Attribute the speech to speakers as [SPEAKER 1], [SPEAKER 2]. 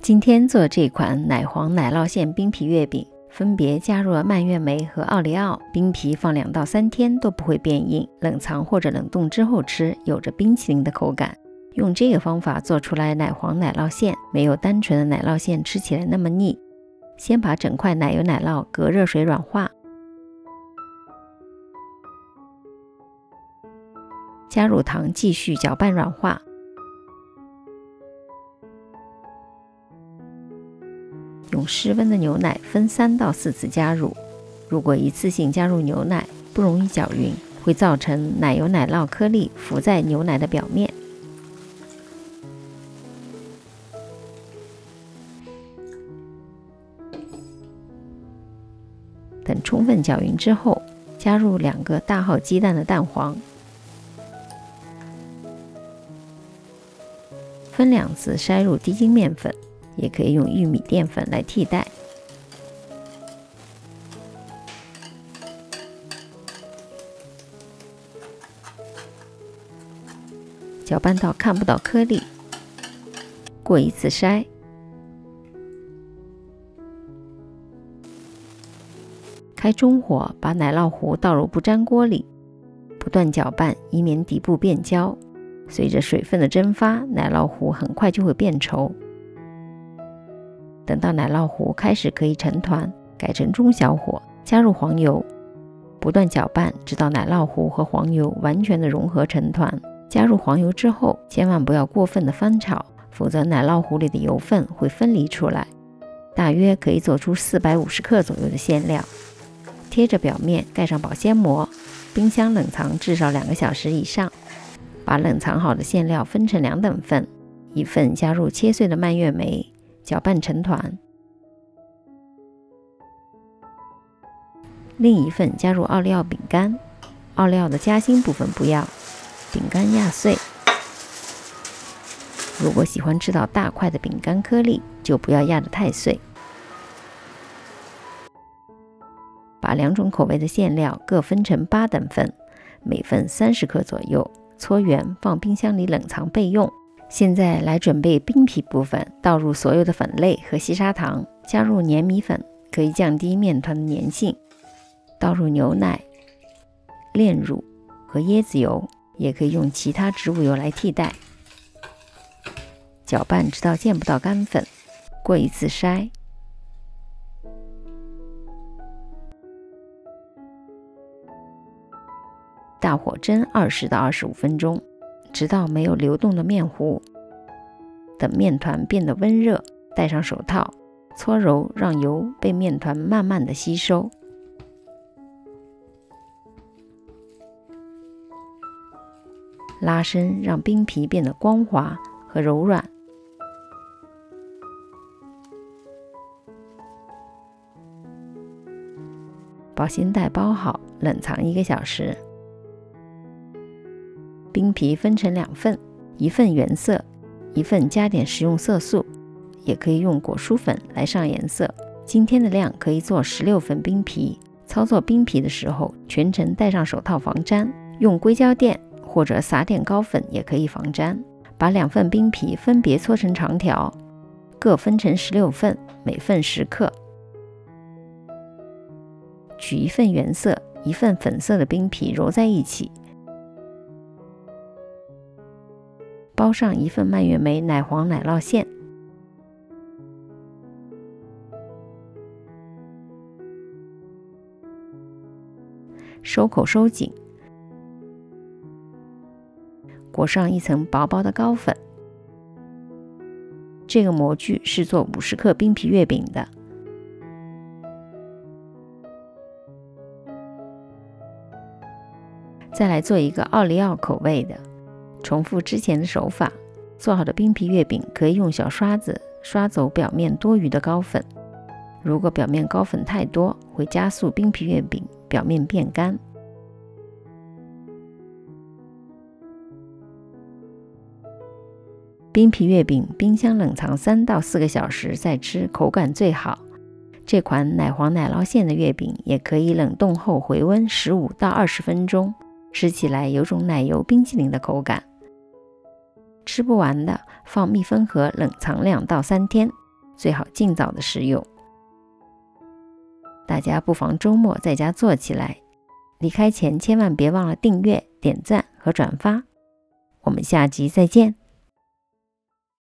[SPEAKER 1] 今天做这款奶黄奶酪馅冰皮月饼，分别加入了蔓越莓和奥利奥，冰皮放2到3天都不会变硬，冷藏或者冷冻之后吃，有着冰淇淋的口感。用这个方法做出来奶黄奶酪馅，没有单纯的奶酪馅吃起来那么腻。先把整块奶油奶酪隔热水软化，加入糖继续搅拌软化，用室温的牛奶分3到4次加入。如果一次性加入牛奶，不容易搅匀，会造成奶油奶酪颗粒浮在牛奶的表面。等充分搅匀之后，加入2个大号鸡蛋的蛋黄，分2次筛入低筋面粉，也可以用玉米淀粉来替代。搅拌到看不到颗粒，过1次筛。开中火，把奶酪糊倒入不粘锅里，不断搅拌，以免底部变焦。随着水分的蒸发，奶酪糊很快就会变稠。等到奶酪糊开始可以成团，改成中小火，加入黄油，不断搅拌，直到奶酪糊和黄油完全的融合成团。加入黄油之后，千万不要过分的翻炒，否则奶酪糊里的油分会分离出来。大约可以做出450克左右的馅料。贴着表面盖上保鲜膜，冰箱冷藏至少2个小时以上。把冷藏好的馅料分成2等份，一份加入切碎的蔓越莓，搅拌成团；另一份加入奥利奥饼干，奥利奥的夹心部分不要，饼干压碎。如果喜欢吃到大块的饼干颗粒，就不要压得太碎。把2种口味的馅料各分成8等份，每份30克左右，搓圆放冰箱里冷藏备用。现在来准备冰皮部分，倒入所有的粉类和细砂糖，加入粘米粉，可以降低面团的粘性。倒入牛奶、炼乳和椰子油，也可以用其他植物油来替代。搅拌直到见不到干粉，过1次筛。大火蒸20到25分钟，直到没有流动的面糊。等面团变得温热，戴上手套，搓揉，让油被面团慢慢的吸收。拉伸，让冰皮变得光滑和柔软。保鲜袋包好，冷藏1个小时。冰皮分成2份，一份原色，一份加点食用色素，也可以用果蔬粉来上颜色。今天的量可以做16份冰皮。操作冰皮的时候，全程戴上手套防粘，用硅胶垫或者撒点膏粉也可以防粘。把2份冰皮分别搓成长条，各分成16份，每份10克。取一份原色、一份粉色的冰皮揉在一起，包上1份蔓越莓奶黄奶酪馅，收口收紧，裹上1层薄薄的膏粉。这个模具是做50克冰皮月饼的。再来做一个奥利奥口味的，重复之前的手法。做好的冰皮月饼可以用小刷子刷走表面多余的膏粉，如果表面膏粉太多，会加速冰皮月饼表面变干。冰皮月饼冰箱冷藏3到4个小时再吃，口感最好。这款奶黄奶酪馅的月饼也可以冷冻后回温15到20分钟，吃起来有种奶油冰淇淋的口感。吃不完的放密封盒冷藏2到3天。最好尽早的食用。大家不妨周末在家做起来，离开前千万别忘了订阅、点赞和转发。我们下集再见。